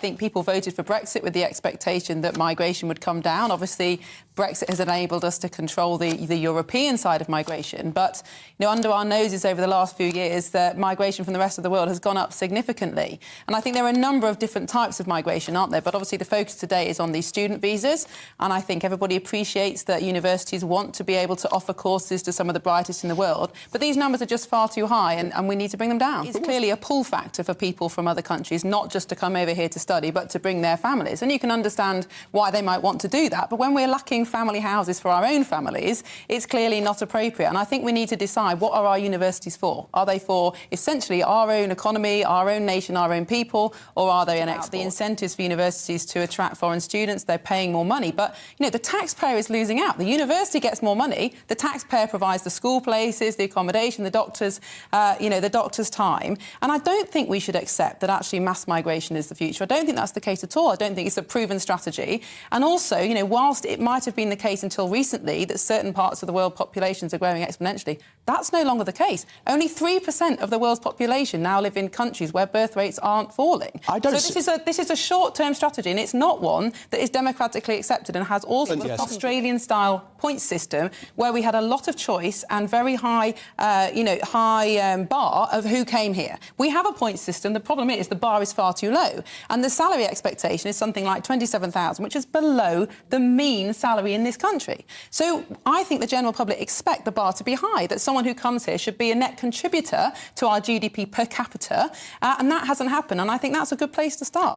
I think people voted for Brexit with the expectation that migration would come down. Obviously, Brexit has enabled us to control the European side of migration. But, under our noses over the last few years, the migration from the rest of the world has gone up significantly. And I think there are a number of different types of migration, aren't there? But obviously the focus today is on these student visas. And I think everybody appreciates that universities want to be able to offer courses to some of the brightest in the world. But these numbers are just far too high, and we need to bring them down. It's clearly a pull factor for people from other countries, not just to come over here to study, but to bring their families. And you can understand why they might want to do that. But when we're lacking family houses for our own families, it's clearly not appropriate. And I think we need to decide, what are our universities for? Are they for essentially our own economy, our own nation, our own people, or are they an export? The incentives for universities to attract foreign students, they're paying more money. But, the taxpayer is losing out. The university gets more money. The taxpayer provides the school places, the accommodation, the doctors, the doctor's time. And I don't think we should accept that actually mass migration is the future. I don't think that's the case at all. I don't think it's a proven strategy. And also, whilst it might have been the case until recently that certain parts of the world populations are growing exponentially, that's no longer the case. Only 3% of the world's population now live in countries where birth rates aren't falling. This is a short-term strategy, and it's not one that is democratically accepted and has also an Australian-style point system where we had a lot of choice and very high, bar of who came here. We have a point system. The problem is the bar is far too low, and the salary expectation is something like $27,000, which is below the mean salary in this country. So I think the general public expect the bar to be high, that someone who comes here should be a net contributor to our GDP per capita, and that hasn't happened, and I think that's a good place to start.